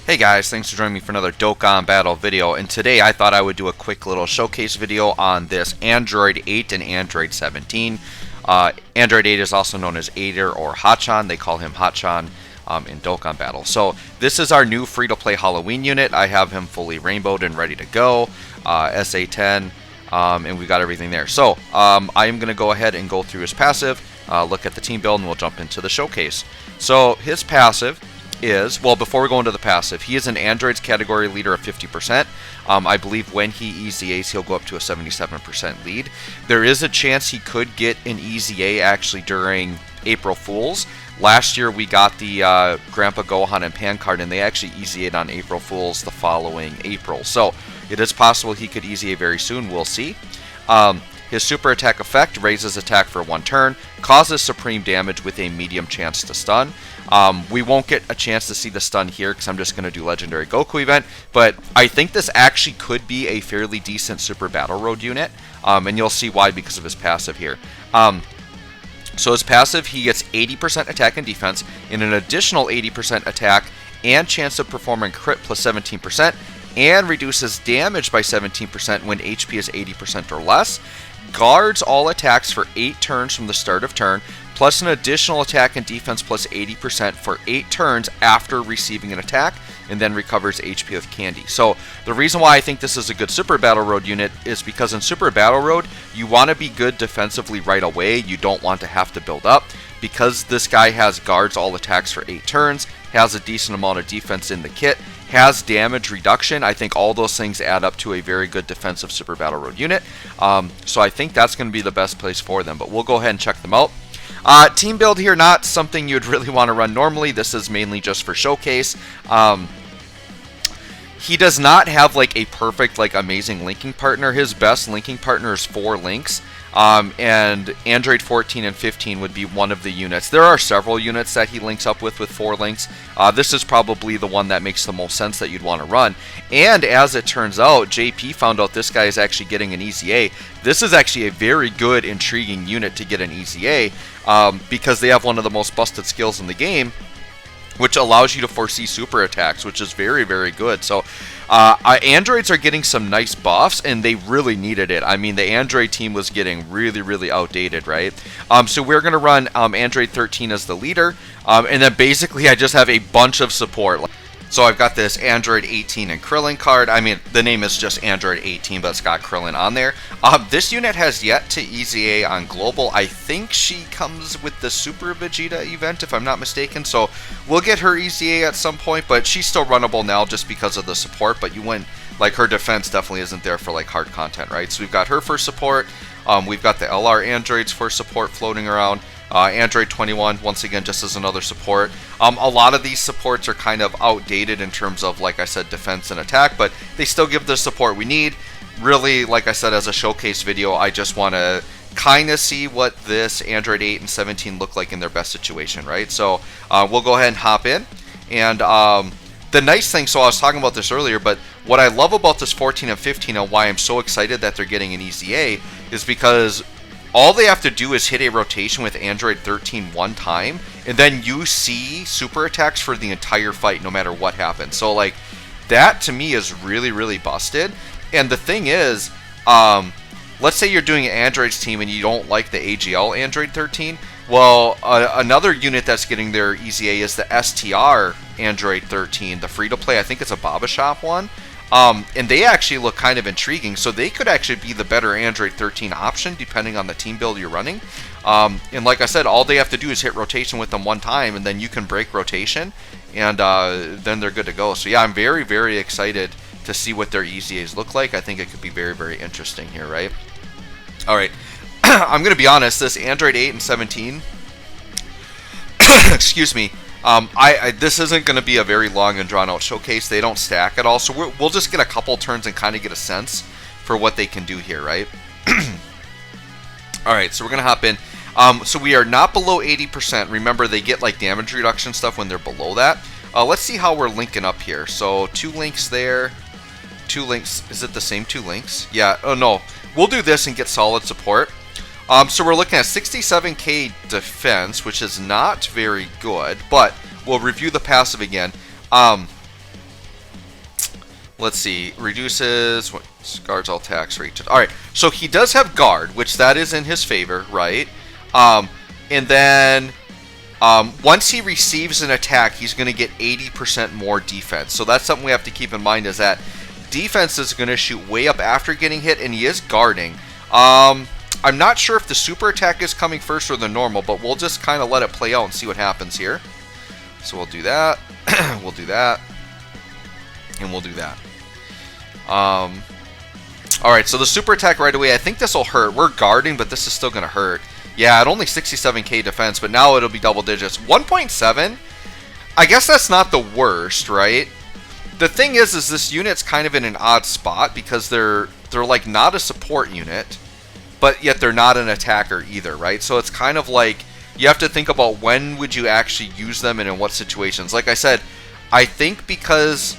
Hey guys, thanks for joining me for another Dokkan battle video, and today I thought I would do a quick little showcase video on this Android 8 and Android 17. Android 8 is also known as Aider or Hacchan. They call him Hacchan in Dokkan battle. So this is our new free-to-play Halloween unit. I have him fully rainbowed and ready to go, SA10, and we got everything there. So I am going to go ahead and go through his passive, look at the team build, and we'll jump into the showcase. So his passive is, well, before we go into the passive, he is an Android's category leader of 50%. I believe when he EZAs, he'll go up to a 77% lead. There is a chance he could get an EZA actually during April Fools. Last year we got the Grandpa Gohan and Pan card, and they actually EZA'd on April Fools the following April. So it is possible he could EZA very soon. We'll see. His super attack effect raises attack for 1 turn, causes supreme damage with a medium chance to stun. We won't get a chance to see the stun here because I'm just going to do Legendary Goku event, but I think this actually could be a fairly decent Super Battle Road unit, and you'll see why because of his passive here. So his passive, he gets 80% attack and defense, and an additional 80% attack and chance of performing crit plus 17%, and reduces damage by 17% when HP is 80% or less. Guards all attacks for 8 turns from the start of turn, plus an additional attack and defense plus 80% for 8 turns after receiving an attack, and then recovers HP with candy. So the reason why I think this is a good Super Battle Road unit is because in Super Battle Road, you want to be good defensively right away. You don't want to have to build up. Because this guy has guards all attacks for 8 turns, has a decent amount of defense in the kit, has damage reduction, I think all those things add up to a very good defensive Super Battle Road unit. So I think that's going to be the best place for them, but we'll go ahead and check them out. Team build here, not something you'd really want to run normally. This is mainly just for showcase. He does not have like a perfect, like amazing linking partner. His best linking partner is 4 links. And Android 14 and 15 would be one of the units. There are several units that he links up with 4 links. This is probably the one that makes the most sense that you'd want to run. And as it turns out, JP found out this guy is actually getting an EZA. This is actually a very good, intriguing unit to get an EZA because they have one of the most busted skills in the game, which allows you to foresee super attacks, which is very, very good. So androids are getting some nice buffs, and they really needed it. I mean, the Android team was getting really, really outdated, right? So we're going to run Android 13 as the leader, and then basically I just have a bunch of support. So I've got this Android 18 and Krillin card. I mean, the name is just Android 18, but it's got Krillin on there. This unit has yet to EZA on Global. I think she comes with the Super Vegeta event, if I'm not mistaken. So we'll get her EZA at some point, but she's still runnable now just because of the support. But you wouldn't, like, her defense definitely isn't there for, like, hard content, right? So we've got her for support. We've got the LR androids for support floating around. Android 21, once again, just as another support. A lot of these supports are kind of outdated in terms of, like I said, defense and attack, but they still give the support we need. Really, like I said, as a showcase video, I just want to kind of see what this Android 8 and 17 look like in their best situation, right? So we'll go ahead and hop in. And the nice thing, so I was talking about this earlier, but what I love about this 14 and 15 and why I'm so excited that they're getting an EZA is because all they have to do is hit a rotation with Android 13 one time, and then you see super attacks for the entire fight, no matter what happens. So, like, that to me is really, really busted. And the thing is, let's say you're doing an Android's team and you don't like the AGL Android 13. Well, another unit that's getting their EZA is the STR Android 13, the free-to-play. I think it's a Baba Shop one. And they actually look kind of intriguing, so they could actually be the better Android 13 option depending on the team build you're running. And like I said, all they have to do is hit rotation with them one time, and then you can break rotation, and then they're good to go. So yeah, I'm very, very excited to see what their EZAs look like. I think it could be very, very interesting here, right? All right, I'm going to be honest, this Android 8 and 17, excuse me, this isn't going to be a very long and drawn out showcase. They don't stack at all, so we'll just get a couple turns and kind of get a sense for what they can do here, right? Alright, so we're going to hop in. So we are not below 80%. Remember, they get like damage reduction stuff when they're below that. Let's see how we're linking up here. So 2 links there, 2 links. Is it the same 2 links? Yeah, oh no. We'll do this and get solid support. So we're looking at 67k defense, which is not very good, but we'll review the passive again. let's see, reduces guards all attacks for each. All right, so he does have guard, which that is in his favor, right? And then once he receives an attack, he's going to get 80% more defense. So that's something we have to keep in mind, is that defense is going to shoot way up after getting hit, and he is guarding. I'm not sure if the super attack is coming first or the normal, but we'll just kind of let it play out and see what happens here. So we'll do that, we'll do that, and we'll do that. Alright, so the super attack right away, I think this will hurt. We're guarding, but this is still going to hurt. Yeah, at only 67k defense, but now it'll be double digits. 1.7? I guess that's not the worst, right? The thing is this unit's kind of in an odd spot because they're like not a support unit, but yet they're not an attacker either, right? So it's kind of like you have to think about when would you actually use them and in what situations. Like I said, I think because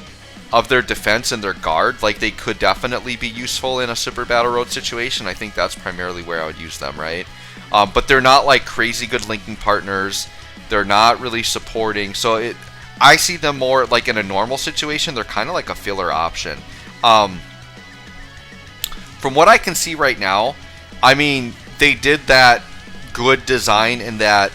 of their defense and their guard, like they could definitely be useful in a super battle road situation. I think that's primarily where I would use them, right? But they're not like crazy good linking partners. They're not really supporting. So I see them more like in a normal situation. They're kind of like a filler option. From what I can see right now, I mean, they did that good design in that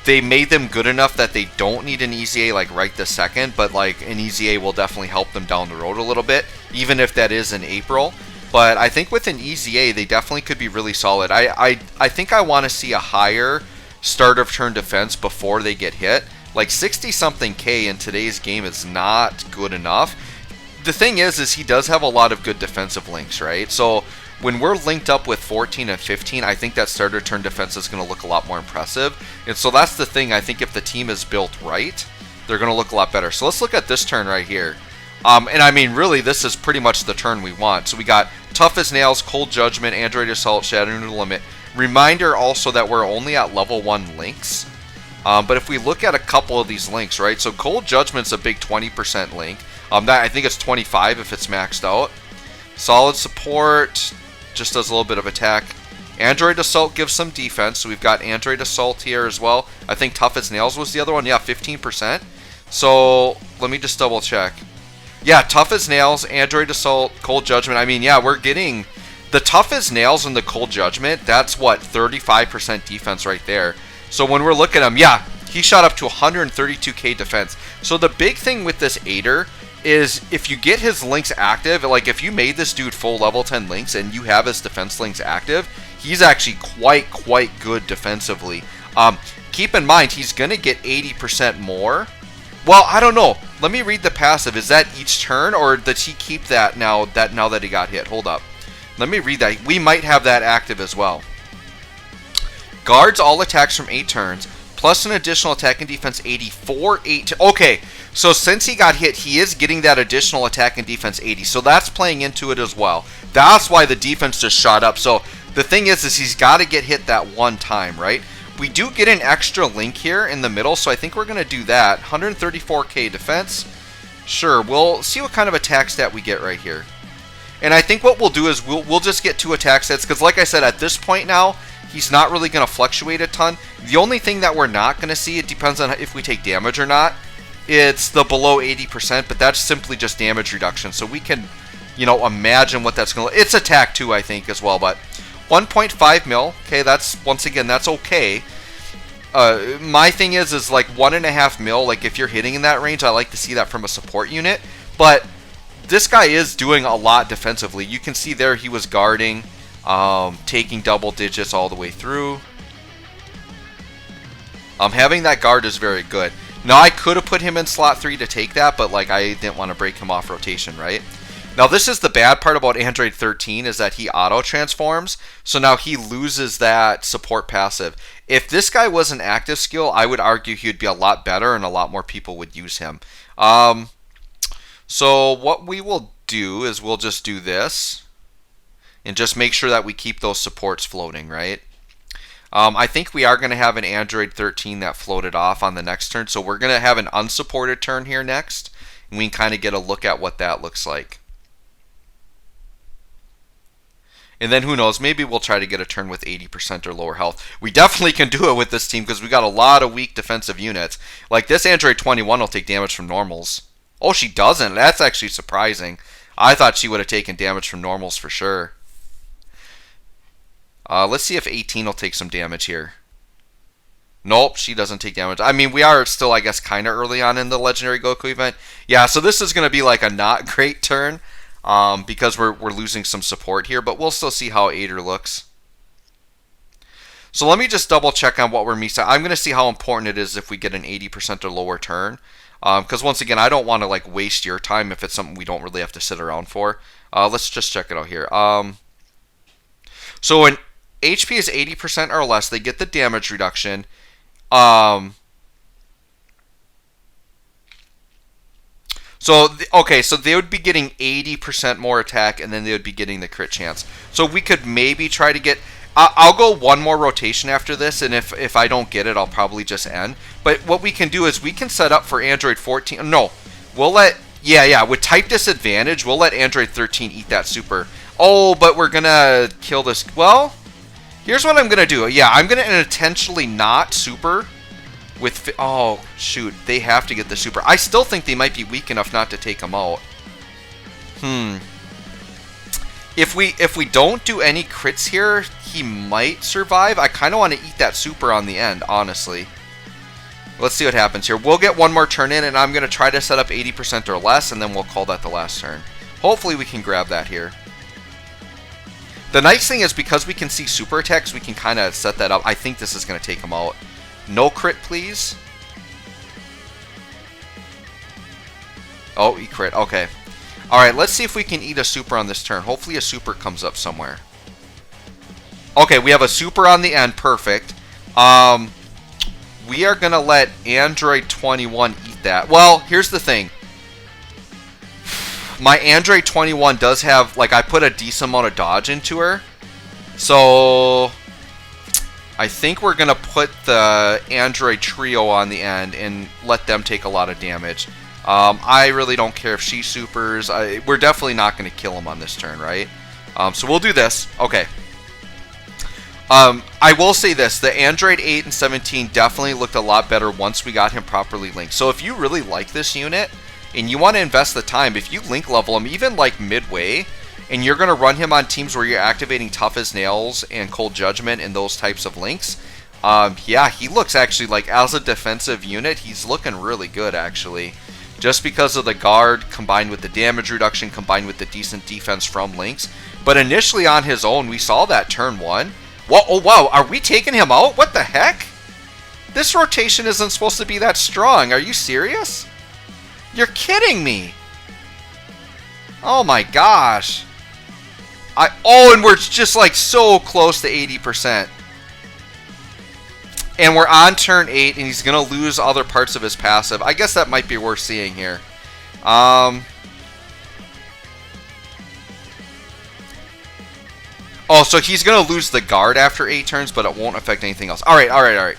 they made them good enough that they don't need an EZA like right this second, but like an EZA will definitely help them down the road a little bit, even if that is in April. But I think with an EZA, they definitely could be really solid. I think I want to see a higher start of turn defense before they get hit. Like 60-something K in today's game is not good enough. The thing is he does have a lot of good defensive links, right? So when we're linked up with 14 and 15, I think that starter turn defense is going to look a lot more impressive. And so that's the thing. I think if the team is built right, they're going to look a lot better. So let's look at this turn right here. And I mean, really, this is pretty much the turn we want. So we got Tough as Nails, Cold Judgment, Android Assault, Shattering the Limit. Reminder also that we're only at level 1 links. But if we look at a couple of these links, right? So Cold Judgment's a big 20% link. I think it's 25 if it's maxed out. Solid Support just does a little bit of attack. Android Assault gives some defense. So we've got Android Assault here as well. I think Tough as Nails was the other one. Yeah, 15%. So let me just double check. Yeah, Tough as Nails, Android Assault, Cold Judgment. I mean, yeah, we're getting the Tough as Nails and the Cold Judgment. That's what, 35% defense right there. So when we're looking at him, yeah, he shot up to 132k defense. So the big thing with this Aider is if you get his links active, like if you made this dude full level 10 links and you have his defense links active, he's actually quite good defensively. Keep in mind, he's going to get 80% more. Well, I don't know. Let me read the passive. Is that each turn, or does he keep that now that he got hit? Hold up. Let me read that. We might have that active as well. Guards all attacks from 8 turns, plus an additional attack and defense 80 for 8. Okay, so since he got hit, he is getting that additional attack and defense 80. So that's playing into it as well. That's why the defense just shot up. So the thing is he's got to get hit that one time, right? We do get an extra link here in the middle, so I think we're going to do that. 134k defense. Sure, we'll see what kind of attack stat we get right here. And I think what we'll do is we'll just get 2 attack stats, because like I said, at this point now, he's not really going to fluctuate a ton. The only thing that we're not going to see, it depends on if we take damage or not, it's the below 80%, but that's simply just damage reduction. So we can, imagine what that's going to look. It's attack too, I think, as well, but 1.5 mil, okay, that's, once again, that's okay. My thing is like 1.5 mil, like if you're hitting in that range, I like to see that from a support unit, but this guy is doing a lot defensively. You can see there he was guarding, taking double digits all the way through. Having that guard is very good. Now, I could have put him in slot 3 to take that, but like I didn't want to break him off rotation, right? Now, this is the bad part about Android 13 is that he auto-transforms, so now he loses that support passive. If this guy was an active skill, I would argue he would be a lot better and a lot more people would use him. So what we will do is we'll just do this and just make sure that we keep those supports floating, right? I think we are going to have an Android 13 that floated off on the next turn, so we're going to have an unsupported turn here next, and we can kind of get a look at what that looks like. And then who knows, maybe we'll try to get a turn with 80% or lower health. We definitely can do it with this team because we got a lot of weak defensive units. Like this Android 21 will take damage from normals. Oh, she doesn't. That's actually surprising. I thought she would have taken damage from normals for sure. Let's see if 18 will take some damage here. Nope, she doesn't take damage. I mean, we are still, I guess, kind of early on in the Legendary Goku event. Yeah, so this is going to be like a not great turn because we're losing some support here, but we'll still see how Ader looks. So let me just double check on what we're missing. I'm going to see how important it is if we get an 80% or lower turn. Because once again, I don't want to like waste your time if it's something we don't really have to sit around for. Let's just check it out here. So when HP is 80% or less, they get the damage reduction. Okay, so they would be getting 80% more attack, and then they would be getting the crit chance. So we could maybe try to get... I'll go one more rotation after this, and if I don't get it, I'll probably just end. But what we can do is we can set up for Android 14... No, we'll let... Yeah, with type disadvantage, we'll let Android 13 eat that super. Oh, but we're going to kill this... Well, here's what I'm going to do. Yeah, I'm going to intentionally not super with... Oh, shoot. They have to get the super. I still think they might be weak enough not to take them out. If we don't do any crits here, he might survive. I kind of want to eat that super on the end, honestly. Let's see what happens here. We'll get one more turn in, and I'm going to try to set up 80% or less, and then we'll call that the last turn. Hopefully we can grab that here. The nice thing is because we can see super attacks, we can kind of set that up. I think this is going to take him out. No crit, please. Oh, he crit. Okay. Alright, let's see if we can eat a super on this turn. Hopefully a super comes up somewhere. Okay, we have a super on the end. Perfect. We are going to let Android 21 eat that. Well, here's the thing. My Android 21 does have, like, I put a decent amount of dodge into her. So I think we're going to put the Android trio on the end and let them take a lot of damage. I really don't care if she supers. We're definitely not going to kill him on this turn, right? So we'll do this. Okay. I will say this. The Android 8 and 17 definitely looked a lot better once we got him properly linked. So if you really like this unit and you want to invest the time, if you link level him, even like midway, and you're going to run him on teams where you're activating Tough as Nails and Cold Judgment and those types of links, yeah, he looks actually like, as a defensive unit, he's looking really good, actually. Just because of the guard, combined with the damage reduction, combined with the decent defense from links. But initially on his own, we saw that turn 1. Whoa, oh, wow, are we taking him out? What the heck? This rotation isn't supposed to be that strong. Are you serious? You're kidding me. Oh my gosh. Oh, and we're just like so close to 80%. And we're on turn 8, and he's going to lose other parts of his passive. I guess that might be worth seeing here. Oh, so he's going to lose the guard after 8 turns, but it won't affect anything else. All right.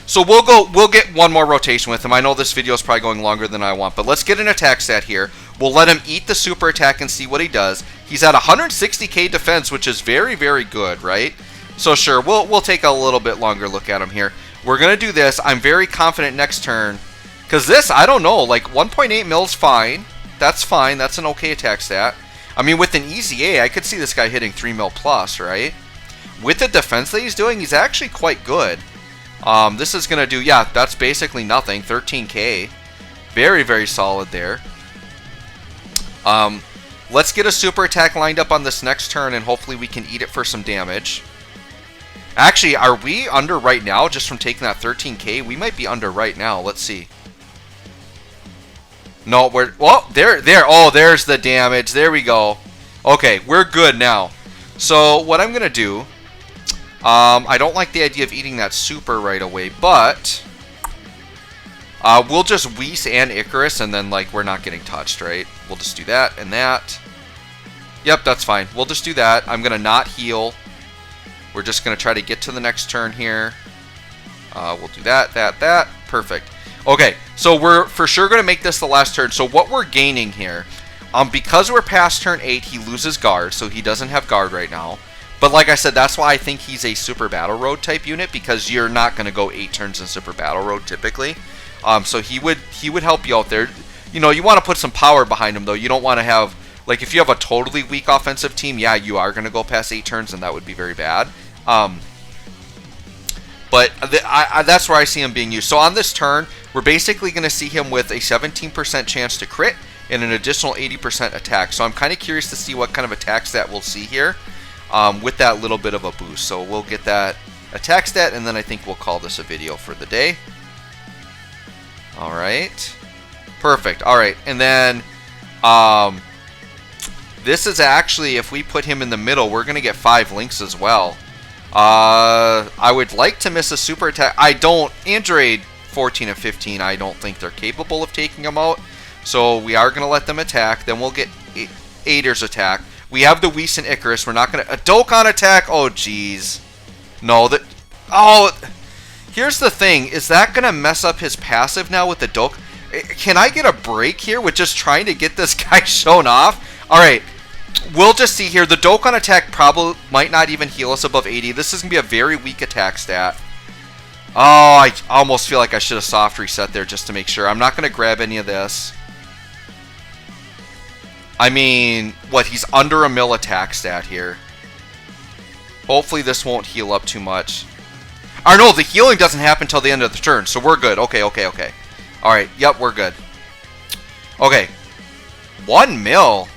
So we'll get one more rotation with him. I know this video is probably going longer than I want, but let's get an attack stat here. We'll let him eat the super attack and see what he does. He's at 160k defense, which is very, very good, right? So sure, we'll take a little bit longer look at him here. We're going to do this. I'm very confident next turn. Because this, I don't know, like 1.8 mil's fine. That's fine. That's an okay attack stat. I mean, with an easy A, I could see this guy hitting 3 mil plus, right? With the defense that he's doing, he's actually quite good. This is going to do, yeah, that's basically nothing. 13k. Very, very solid there. Let's get a super attack lined up on this next turn, and hopefully we can eat it for some damage. Actually, are we under right now just from taking that 13k? We might be under right now. Let's see. No, well, there. Oh, there's the damage. There we go. Okay, we're good now. So what I'm going to do, I don't like the idea of eating that super right away, but we'll just Whis and Icarus, and then, like, we're not getting touched, right? We'll just do that and that. Yep, that's fine. We'll just do that. I'm going to not heal. We're just going to try to get to the next turn here. We'll do that. Perfect. Okay, so we're for sure going to make this the last turn. So what we're gaining here, because we're past turn 8, he loses guard, so he doesn't have guard right now. But like I said, that's why I think he's a Super Battle Road type unit, because you're not going to go 8 turns in Super Battle Road typically. So he would help you out there. You know, you want to put some power behind him, though. You don't want to have Like, if you have a totally weak offensive team, yeah, you are going to go past 8 turns, and that would be very bad. But that's where I see him being used. So on this turn, we're basically going to see him with a 17% chance to crit and an additional 80% attack. So I'm kind of curious to see what kind of attack stat we'll see here with that little bit of a boost. So we'll get that attack stat, and then I think we'll call this a video for the day. All right. Perfect. All right. And then this is actually, if we put him in the middle, we're going to get 5 links as well. I would like to miss a super attack. Android 14 and 15, I don't think they're capable of taking him out. So we are going to let them attack. Then we'll get Ader's attack. We have the Whis and Icarus. We're not going to... A Dokkan attack? Oh, jeez. No, that... Oh, here's the thing. Is that going to mess up his passive now with the Dokkan? Can I get a break here with just trying to get this guy shown off? All right. We'll just see here. The Dokkan attack probably might not even heal us above 80. This is going to be a very weak attack stat. Oh, I almost feel like I should have soft reset there just to make sure. I'm not going to grab any of this. I mean, what? He's under a mil attack stat here. Hopefully this won't heal up too much. Or no, the healing doesn't happen until the end of the turn, so we're good. Okay. Alright, yep, we're good. Okay. 1 mil?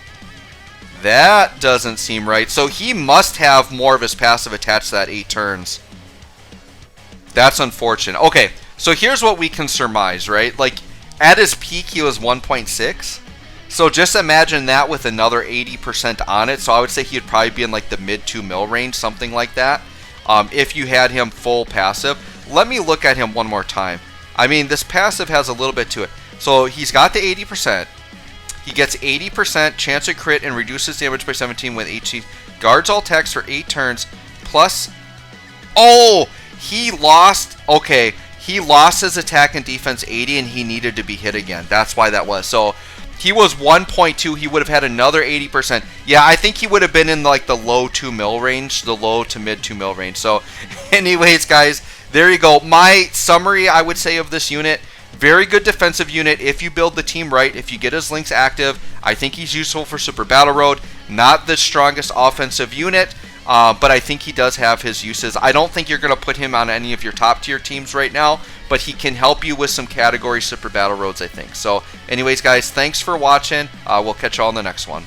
That doesn't seem right. So he must have more of his passive attached to that 8 turns. That's unfortunate. Okay, so here's what we can surmise, right? Like, at his peak, he was 1.6. So just imagine that with another 80% on it. So I would say he'd probably be in like the mid 2 mil range, something like that. If you had him full passive. Let me look at him one more time. I mean, this passive has a little bit to it. So he's got the 80%. He gets 80% chance of crit and reduces damage by 17 with HC. Guards all attacks for 8 turns. Plus... Oh! He lost... Okay. He lost his attack and defense 80 and he needed to be hit again. That's why that was. So... He was 1.2. He would have had another 80%. Yeah, I think he would have been in like the low 2 mil range, the low to mid 2 mil range. So, anyways, guys, there you go. My summary, I would say, of this unit: very good defensive unit if you build the team right. If you get his links active, I think he's useful for Super Battle Road. Not the strongest offensive unit, but I think he does have his uses. I don't think you're going to put him on any of your top tier teams right now, but he can help you with some category Super Battle Roads, I think. So anyways, guys, thanks for watching. We'll catch you all in the next one.